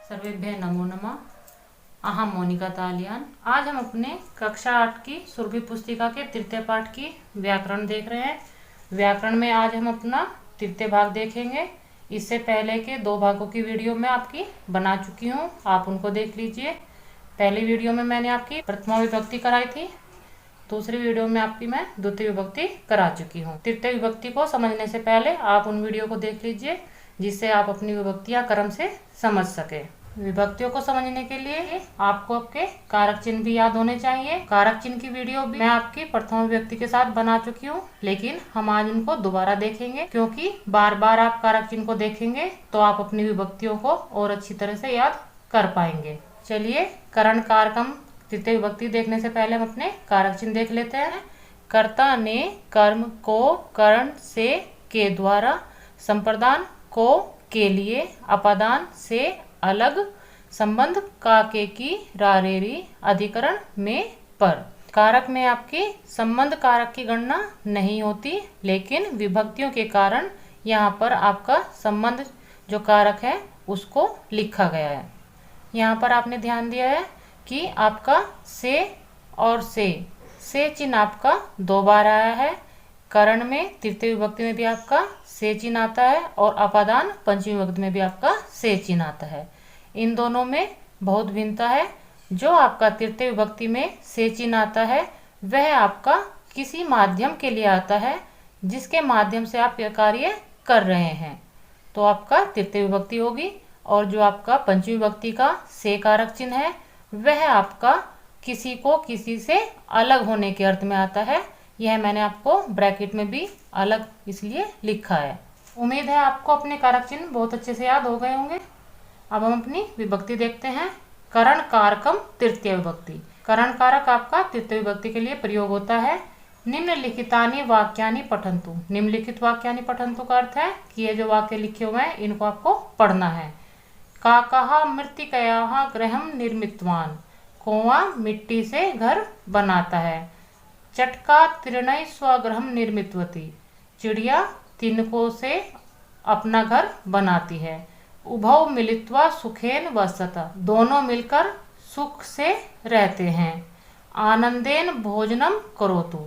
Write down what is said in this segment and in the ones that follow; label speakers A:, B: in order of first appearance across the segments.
A: सर्वेभ्यः नमो नमः। अहम मोनिका तालियान। आज हम अपने कक्षा 8 की सुरभि पुस्तिका के तृतीय पाठ की व्याकरण देख रहे हैं। व्याकरण में आज हम अपना तृतीय भाग देखेंगे। इससे पहले के 2 भागों की वीडियो मैं आपकी बना चुकी हूँ, आप उनको देख लीजिए। पहली वीडियो में मैंने आपकी प्रथमा विभक्ति कराई थी, दूसरी वीडियो में आपकी मैं द्वितीय विभक्ति करा चुकी हूँ। तृतीय विभक्ति को समझने से पहले आप उन वीडियो को देख लीजिए, जिससे आप अपनी विभक्तियां क्रम से समझ सके। विभक्तियों को समझने के लिए आपको आपके कारक चिन्ह भी याद होने चाहिए। कारक चिन्ह की वीडियो भी मैं आपकी प्रथम विभक्ति के साथ बना चुकी हूँ, लेकिन हम आज उनको दोबारा देखेंगे, क्योंकि बार बार आप कारक चिन्ह को देखेंगे तो आप अपनी विभक्तियों को और अच्छी तरह से याद कर पाएंगे। चलिए, करण कारकम तृतीय विभक्ति देखने से पहले हम अपने कारक चिन्ह देख लेते हैं। कर्ता ने कर्म को करण से के द्वारा, संप्रदान को के लिए, अपादान से अलग, संबंध का के की रारेरी, अधिकरण में पर। कारक में आपकी संबंध कारक की गणना नहीं होती, लेकिन विभक्तियों के कारण यहाँ पर आपका संबंध जो कारक है उसको लिखा गया है। यहाँ पर आपने ध्यान दिया है कि आपका से और से चिन्ह आपका 2 बार आया है। करण में तृतीय विभक्ति में भी आपका से चिन्ह आता है और अपादान पंचमी विभक्ति में भी आपका से चिन्ह आता है। इन दोनों में बहुत भिन्नता है। जो आपका तृतीय विभक्ति में से चिन्ह आता है वह आपका किसी माध्यम के लिए आता है, जिसके माध्यम से आप यह कार्य कर रहे हैं, तो आपका तृतीय विभक्ति होगी। और जो आपका पंचमी विभक्ति का से कारक चिन्ह है वह आपका किसी को किसी से अलग होने के अर्थ में आता है। यह मैंने आपको ब्रैकेट में भी अलग इसलिए लिखा है। उम्मीद है आपको अपने कारक चिन्ह बहुत अच्छे से याद हो गए होंगे। अब हम अपनी विभक्ति देखते हैं। करण कारकम तृतीय विभक्ति। करण कारक आपका तृतीय विभक्ति के लिए प्रयोग होता है। निम्नलिखितानि वाक्यानि पठन्तु। निम्नलिखित वाक्यानि पठन्तु का अर्थ है कि ये जो वाक्य लिखे हुए हैं इनको आपको पढ़ना है। काकः मृत्तिकया गृहं निर्मितवान। कौवा मिट्टी से घर बनाता है। चटका तृणै स्वगृहं निर्मितवती। चिड़िया तिनकों से अपना घर बनाती है। उभौ मिलित्वा सुखेन वसत। दोनों मिलकर सुख से रहते हैं। आनंदेन भोजनम करोतु।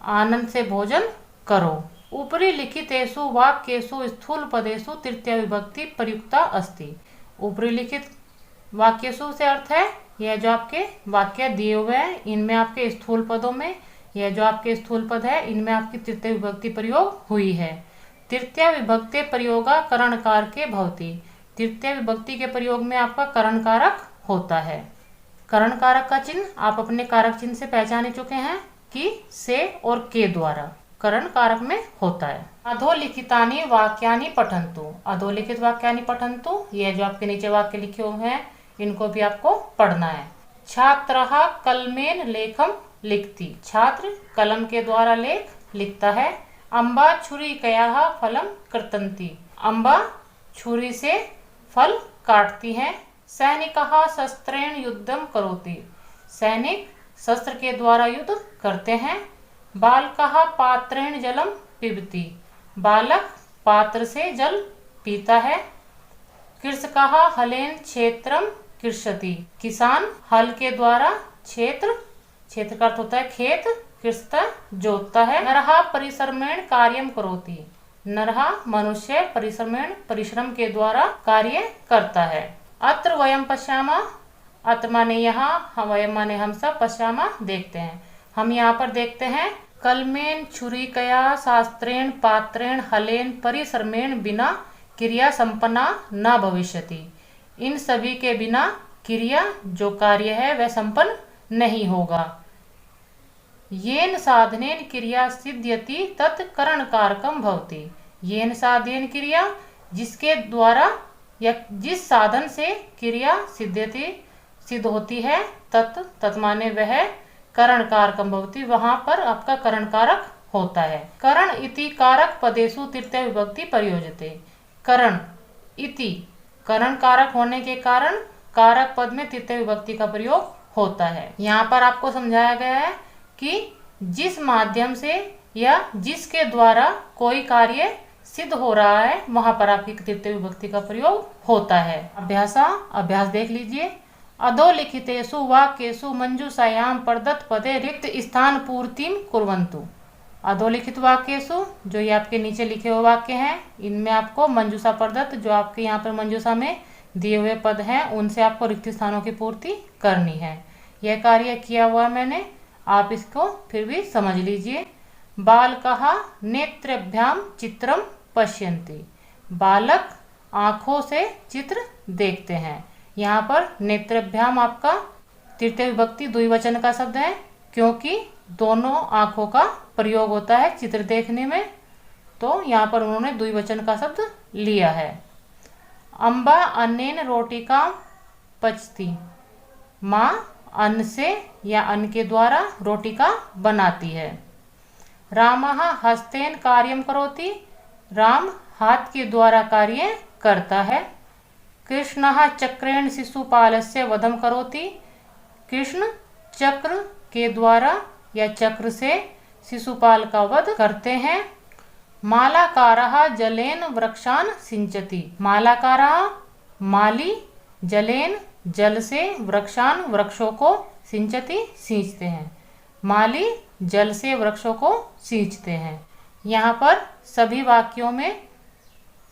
A: आनंद से भोजन करो। ऊपरी लिखितेषु वाक्येषु स्थूल पदेषु तृतीय विभक्ति प्रयुक्ता अस्ति। ऊपरी लिखित वाक्येषु से अर्थ है यह जो आपके वाक्य दिए हुए हैं इनमें आपके स्थूल पदों में, यह जो आपके स्थूल पद है इनमें आपकी तृतीय विभक्ति प्रयोग हुई है। तृतीय विभक्ति प्रयोगा करण कारके भवति। तृतीय विभक्ति के प्रयोग में आपका करण कारक होता है। करण कारक का चिन्ह आप अपने कारक चिन्ह से पहचाने चुके हैं कि से और के द्वारा करण कारक में होता है। अधोलिखितानि वाक्यानि पठन्तु। अधोलिखित वाक्यानि पठन्तु, ये जो आपके नीचे वाक्य लिखे हुए हैं इनको भी आपको पढ़ना है। छात्रः कलमेन लेखम लिखति। छात्र कलम के द्वारा लेख लिखता है। अम्बा छुरिकया फलम कर्तन्ति। अम्बा छुरी से फल काटती हैं। सैनिकः शस्त्रेण युद्धम करोति। सैनिक शस्त्र के द्वारा युद्ध करते हैं। बालकः पात्रेण जलम पिबति। बालक पात्र से जल पीता है। कृषकः हलेन क्षेत्रम कृषति। किसान हल के द्वारा क्षेत्र का अर्थ होता है खेत, कृषता जोतता है। नरः परिश्रमेण कार्यम करोति। नरः मनुष्य परिश्रमेण परिश्रम के द्वारा कार्य करता है। अत्र वयम पश्यामः। अत्र माने यहाँ, वयम माने हम सब, पश्यामः देखते हैं। हम यहाँ पर देखते हैं कलमेन छुरिकया शास्त्रेण पात्रेण हलेन परिश्रमेण बिना क्रिया संपन्ना न भविष्यति। इन सभी के बिना क्रिया जो कार्य है वह संपन्न नहीं होगा। येन साधनेन क्रिया सिद्ध्यति तत् करण कारकम भवति। येन साधनेन क्रिया, जिसके द्वारा या जिस साधन से क्रिया सिद्ध होती है, तत् माने वह करण कारकम भवति, वहां पर आपका करण कारक होता है। करण इति कारक पदेषु तृतीय विभक्ति प्रयोज्यते। करण इति करण कारक होने के कारण कारक पद में तृतीय विभक्ति का प्रयोग होता है। यहाँ पर आपको समझाया गया है कि जिस माध्यम से या जिसके द्वारा कोई कार्य सिद्ध हो रहा है वहां पर आपकी तृतीय विभक्ति का प्रयोग होता है। अभ्यास देख लीजिए। अधोलिखितेषु वाक्येषु मंजूषायां प्रदत्त पदे रिक्त स्थान पूर्तिं कुर्वन्तु। अधोलिखित वाक्येषु, जो ये आपके नीचे लिखे हुए वाक्य हैं, इनमें आपको मंजूषा प्रदत्त, जो आपके यहाँ पर मंजूषा में दिए हुए पद हैं, उनसे आपको रिक्त स्थानों की पूर्ति करनी है। यह कार्य किया हुआ मैंने, आप इसको फिर भी समझ लीजिए। बालकः नेत्रेभ्याम चित्रम पश्यन्ति। बालक आंखों से चित्र देखते हैं। यहाँ पर नेत्रेभ्याम आपका तृतीय विभक्ति द्विवचन का शब्द है, क्योंकि दोनों आंखों का प्रयोग होता है चित्र देखने में, तो यहाँ पर उन्होंने द्विवचन का शब्द लिया है। अम्बा अन्नेन रोटिका पचती। माँ अन्न से या अन्न के द्वारा रोटिका बनाती है। रामः हस्तेन कार्यम करोति। राम हाथ के द्वारा कार्य करता है। कृष्णः चक्रेण शिशुपालस्य वधम करोति। कृष्ण चक्र के द्वारा या चक्र से शिशुपाल का वध करते हैं। मालाकारः जलेन वृक्षान सिंचति। मालाकारः माली जलेन जल से वृक्षान वृक्षों को सिंचति सींचते हैं। माली जल से वृक्षों को सींचते हैं। यहाँ पर सभी वाक्यों में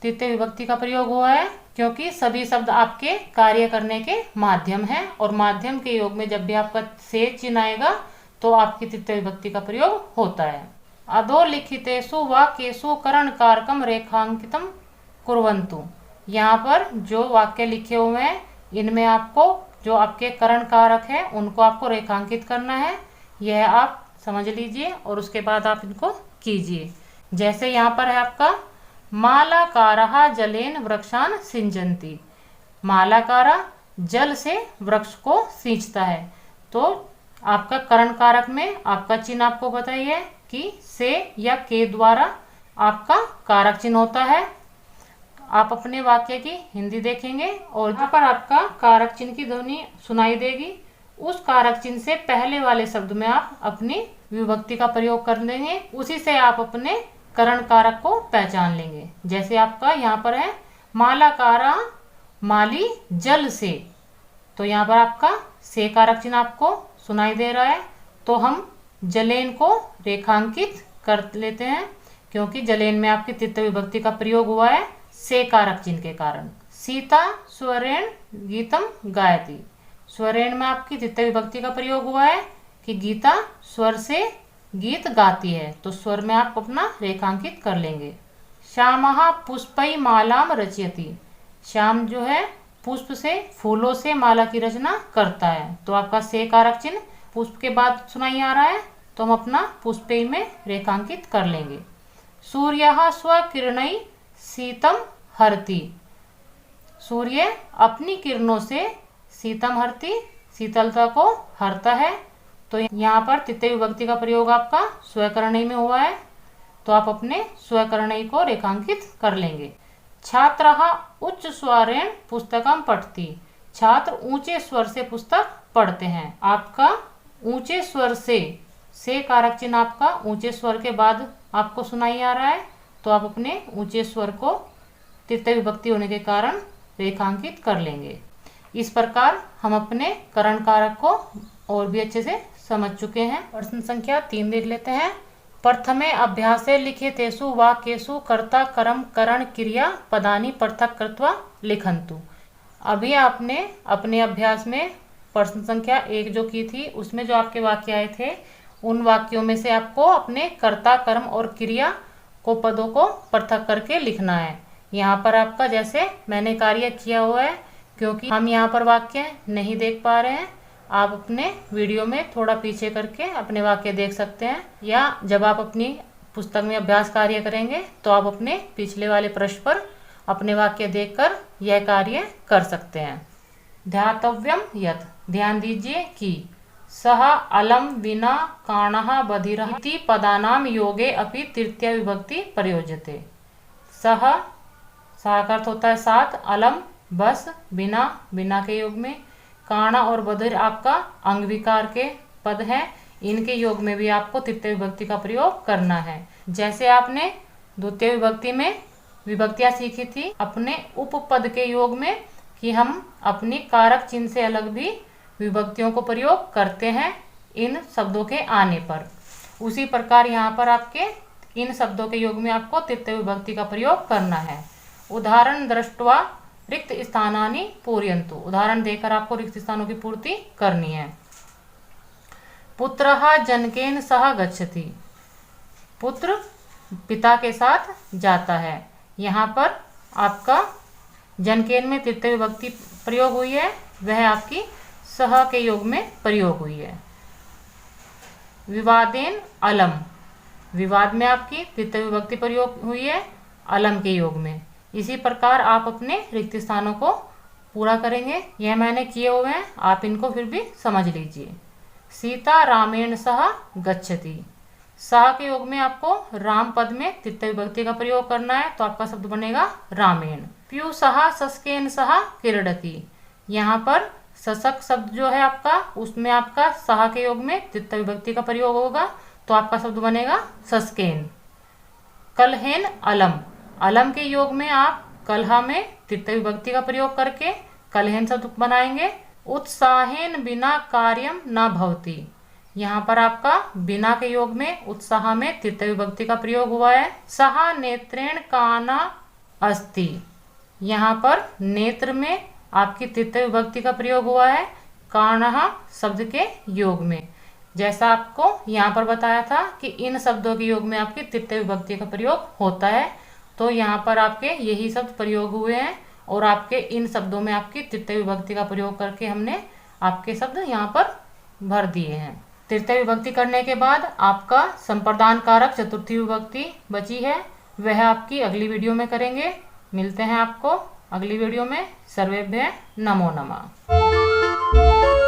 A: तृतीय विभक्ति का प्रयोग हुआ है, क्योंकि सभी शब्द आपके कार्य करने के माध्यम हैं, और माध्यम के योग में जब भी आपका से चिन्ह आएगा तो आपकी तृतीय विभक्ति का प्रयोग होता है। अधोलिखितेषु वाक्येषु करण कारकम रेखांकितम कुर्वन्तु। यहाँ पर जो वाक्य लिखे हुए हैं, इनमें आपको जो आपके करण कारक है उनको आपको रेखांकित करना है। यह आप समझ लीजिए और उसके बाद आप इनको कीजिए। जैसे यहाँ पर है आपका मालाकारः जलेन वृक्षान सिंचन्ति। मालाकारा जल से वृक्ष को सींचता है, तो आपका करण कारक में आपका चिन्ह आपको बताइए कि से या के द्वारा आपका कारक चिन्ह होता है। आप अपने वाक्य की हिंदी देखेंगे और यहाँ पर आपका कारक चिन्ह की ध्वनि सुनाई देगी। उस कारक चिन्ह से पहले वाले शब्द में आप अपनी विभक्ति का प्रयोग कर लेंगे, उसी से आप अपने करण कारक को पहचान लेंगे। जैसे आपका यहाँ पर है मालाकारा माली जल से, तो यहाँ पर आपका से कारक चिन्ह आपको सुनाई दे रहा है, तो हम जलेन को रेखांकित कर लेते हैं, क्योंकि जलेन में आपकी तृतीय विभक्ति का प्रयोग हुआ है से कारक चिन्ह के कारण। सीता स्वरेण गीतम गायति। स्वरेण में आपकी तृतीय विभक्ति का प्रयोग हुआ है कि गीता स्वर से गीत गाती है, तो स्वर में आप अपना रेखांकित कर लेंगे। श्यामः पुष्पै मालाम रचयति। श्याम जो है पुष्प से फूलों से माला की रचना करता है, तो आपका से कारक चिन्ह पुष्प के बाद सुनाई आ रहा है, तो हम अपना पुष्पै में रेखांकित कर लेंगे। सूर्यः स्वकिरणै शीतम हरति। सूर्य अपनी किरणों से शीतम हरति, शीतलता को हरता है, तो यहाँ पर तृतीय विभक्ति का प्रयोग आपका स्वकरणै में हुआ है, तो आप अपने स्वकरणै को रेखांकित कर लेंगे। छात्रः उच्च स्वरेण पुस्तकम पठति। छात्र ऊंचे स्वर से पुस्तक पढ़ते हैं। आपका ऊंचे स्वर से कारक चिन्ह आपका ऊंचे स्वर के बाद आपको सुनाई आ रहा है, तो आप अपने ऊंचे स्वर को तृतीय विभक्ति होने के कारण रेखांकित कर लेंगे। इस प्रकार हम अपने करण कारक को और भी अच्छे से समझ चुके हैं। प्रश्न संख्या 3 देख लेते हैं। प्रथमे अभ्यासे लिखितेषु वाक्येषु कर्ता कर्म करण क्रिया पदानि पृथक कृत्वा लिखन्तु। अभी आपने अपने अभ्यास में प्रश्न संख्या 1 जो की थी, उसमें जो आपके वाक्य आए थे, उन वाक्यों में से आपको अपने कर्ता कर्म और क्रिया को पदों को पृथक करके लिखना है। यहाँ पर आपका जैसे मैंने कार्य किया हुआ है, क्योंकि हम यहाँ पर वाक्य नहीं देख पा रहे हैं, आप अपने वीडियो में थोड़ा पीछे करके अपने वाक्य देख सकते हैं, या जब आप अपनी पुस्तक में अभ्यास कार्य करेंगे तो आप अपने पिछले वाले पृष्ठ पर अपने वाक्य देखकर यह कार्य कर सकते हैं। ध्यातव्यम यत्। ध्यान दीजिए कि सह अलम विना काणः बधिरः इति पदानाम योगे अपि तृतीय विभक्ति प्रयोज्यते। सह का अर्थ होता है साथ, अलम बस, बिना बिना के योग में, काणा और बधिर आपका अंग विकार के पद हैं, इनके योग में भी आपको तृतीय विभक्ति का प्रयोग करना है। जैसे आपने द्वितीय विभक्ति में विभक्तियां सीखी थी अपने उपपद के योग में, कि हम अपनी कारक चिन्ह से अलग भी विभक्तियों को प्रयोग करते हैं इन शब्दों के आने पर। उसी प्रकार यहाँ पर आपके इन शब्दों के योग में आपको तृतीय विभक्ति का प्रयोग करना है। उदाहरण दृष्ट्वा रिक्त स्थानानि पूरयन्तु, उदाहरण देकर आपको रिक्त स्थानों की पूर्ति करनी है। पुत्रः जनकेन सह गच्छति, पुत्र पिता के साथ जाता है। यहाँ पर आपका जनकेन में तृतीय विभक्ति प्रयोग हुई है, वह आपकी सह के योग में प्रयोग हुई है। विवादेन अलम, विवाद में आपकी तृतीय विभक्ति प्रयोग हुई है अलम के योग में। इसी प्रकार आप अपने रिक्त स्थानों को पूरा करेंगे। यह मैंने किए हुए हैं, आप इनको फिर भी समझ लीजिए। सीता रामेण सह गच्छति, सह के योग में आपको राम पद में तृतीय विभक्ति का प्रयोग करना है, तो आपका शब्द बनेगा रामेण। प्यु सह शशकेन सह क्रीडति, यहाँ पर शशक शब्द जो है आपका, उसमें आपका सह के योग में तृतीय विभक्ति का प्रयोग होगा, तो आपका शब्द बनेगा शशकेन। कलहेन अलम, अलम के योग में आप कलह में तृतीय विभक्ति का प्रयोग करके कलहेन शब्द बनाएंगे। उत्साहेन बिना कार्यम न भवति, यहाँ पर आपका बिना के योग में उत्साह में तृतीय विभक्ति का प्रयोग हुआ है। सह नेत्रेण काना अस्ति, यहाँ पर नेत्र में आपकी तृतीय विभक्ति का प्रयोग हुआ है काणः शब्द के योग में। जैसा आपको यहाँ पर बताया था कि इन शब्दों के योग में आपकी तृतीय विभक्ति का प्रयोग होता है, तो यहाँ पर आपके यही शब्द प्रयोग हुए हैं और आपके इन शब्दों में आपकी तृतीय विभक्ति का प्रयोग करके हमने आपके शब्द यहाँ पर भर दिए हैं। तृतीय विभक्ति करने के बाद आपका संप्रदान कारक चतुर्थी विभक्ति बची है, वह आपकी अगली वीडियो में करेंगे। मिलते हैं आपको अगली वीडियो में। सर्वेभ्यः नमो नमः।